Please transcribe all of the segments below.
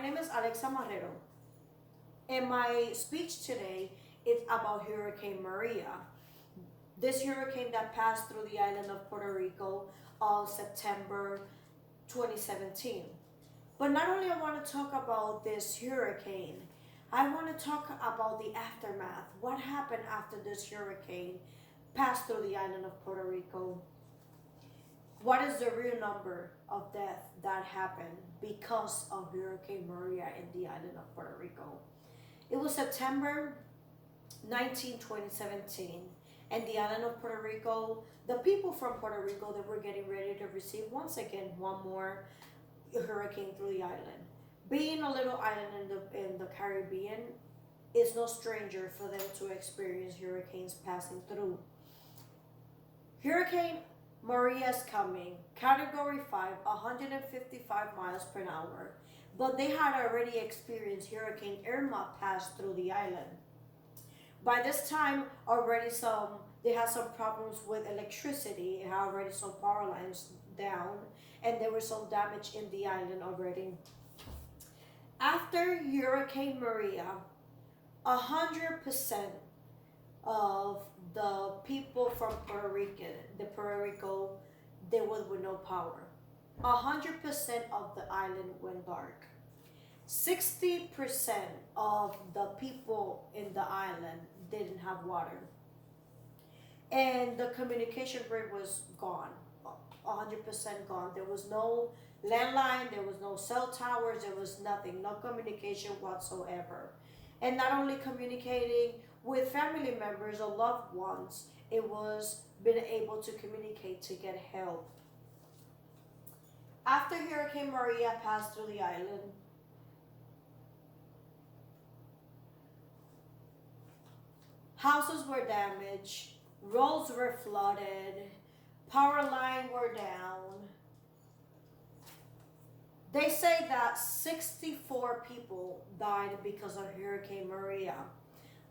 name is Alexa Marrero, and my speech today is about Hurricane Maria. This hurricane that passed through the island of Puerto Rico on September 2017. But not only I want to talk about this hurricane, I want to talk about the aftermath. What happened after this hurricane passed through the island of Puerto Rico? What is the real number of death that happened because of Hurricane Maria in the island of Puerto Rico? It was September 19, 2017, and the island of Puerto Rico, the people from Puerto Rico that were getting ready to receive once again one more hurricane through the island. Being a little island in the Caribbean, it's no stranger for them to experience hurricanes passing through. Hurricane Maria is coming, Category 5, 155 miles per hour. But they had already experienced Hurricane Irma pass through the island. By this time, already they had some problems with electricity. It had already some power lines down, and there was some damage in the island already. After Hurricane Maria, 100% of the people from Puerto Rico, they were with no power. 100% of the island went dark. 60% of the people in the island didn't have water. And the communication grid was gone. 100% gone. There was no landline, there was no cell towers, there was nothing, no communication whatsoever. And not only communicating with family members or loved ones, it was being able to communicate to get help. After Hurricane Maria passed through the island, houses were damaged, roads were flooded, power lines were down. They say that 64 people died because of Hurricane Maria.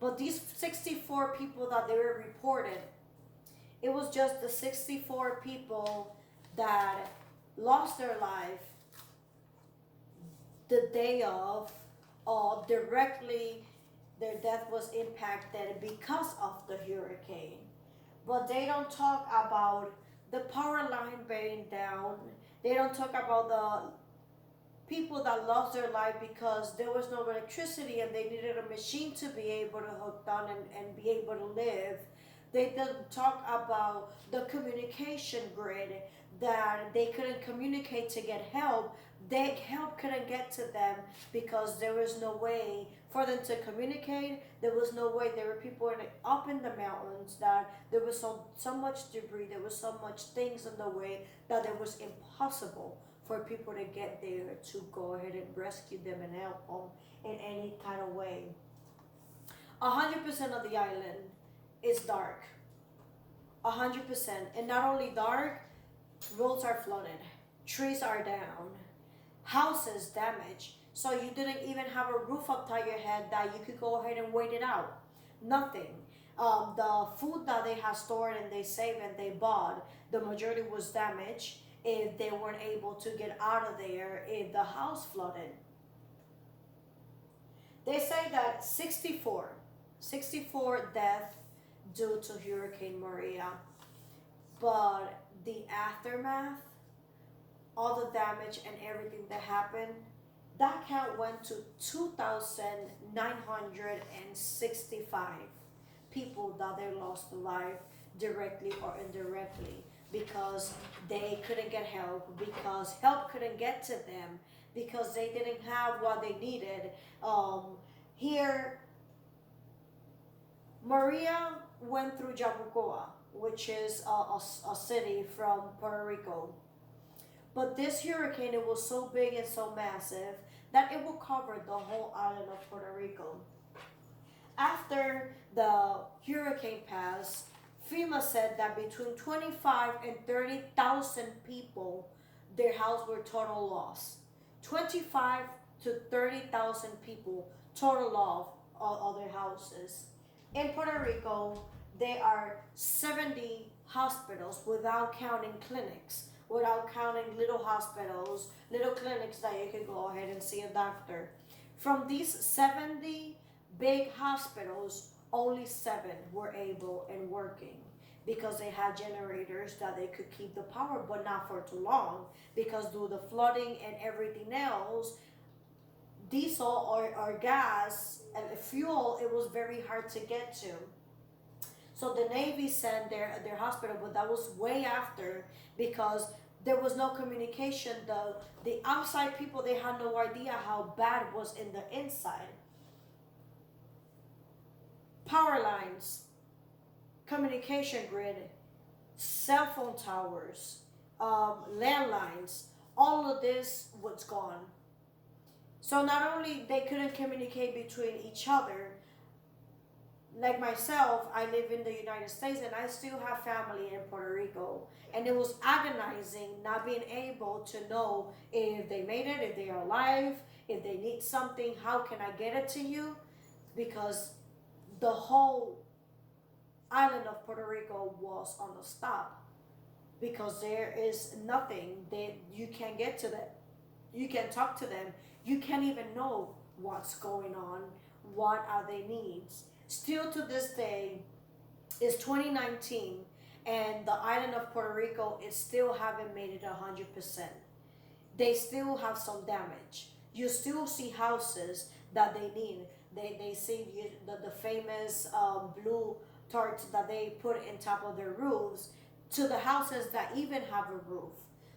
But these 64 people that they were reported, it was just the 64 people that lost their life the day of, or directly their death was impacted because of the hurricane. But they don't talk about the power line being down. They don't talk about the people that lost their life because there was no electricity and they needed a machine to be able to hook down and be able to live. They didn't talk about the communication grid that they couldn't communicate to get help. Help couldn't get to them because there was no way for them to communicate. There was no way. There were people up in the mountains that there was so much debris. There was so much things in the way that it was impossible for people to get there to go ahead and rescue them and help them in any kind of way. 100% of the island is dark. 100%. And not only dark, roads are flooded, trees are down, houses damaged. So you didn't even have a roof up top your head that you could go ahead and wait it out. Nothing. The food that they had stored and they saved and they bought, the majority was damaged if they weren't able to get out of there if the house flooded. They say that 64 deaths due to Hurricane Maria. But the aftermath, all the damage and everything that happened, that count went to 2,965 people that they lost their life directly or indirectly because they couldn't get help, because help couldn't get to them, because they didn't have what they needed. Here, Maria went through Jabucoa, which is a city from Puerto Rico. But this hurricane, it was so big and so massive that it will cover the whole island of Puerto Rico. After the hurricane passed, FEMA said that between 25 and 30,000 people, their house were total loss. 25 to 30,000 people total loss of their houses. In Puerto Rico, there are 70 hospitals without counting clinics. without counting little hospitals, little clinics that you could go ahead and see a doctor. From these 70 big hospitals, only 7 were able and working because they had generators that they could keep the power, but not for too long because due to the flooding and everything else, diesel or gas and fuel, it was very hard to get to. So the Navy sent their hospital, but that was way after because there was no communication. The outside people, they had no idea how bad it was in the inside. Power lines, communication grid, cell phone towers, landlines, all of this was gone. So not only they couldn't communicate between each other, like myself, I live in the United States and I still have family in Puerto Rico. And it was agonizing not being able to know if they made it, if they are alive, if they need something, how can I get it to you? Because the whole island of Puerto Rico was on a stop because there is nothing that you can get to them. You can talk to them. You can't even know what's going on, what are their needs. Still to this day, it's 2019, and the island of Puerto Rico is still haven't made it 100%. They still have some damage. You still see houses that they need. They see the famous blue tarps that they put in top of their roofs to the houses that even have a roof.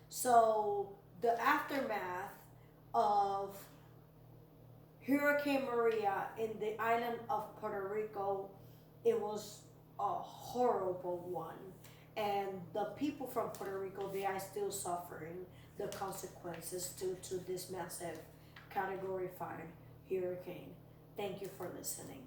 So the aftermath of Hurricane Maria in the island of Puerto Rico, it was a horrible one. And the people from Puerto Rico, they are still suffering the consequences due to this massive Category 5 hurricane. Thank you for listening.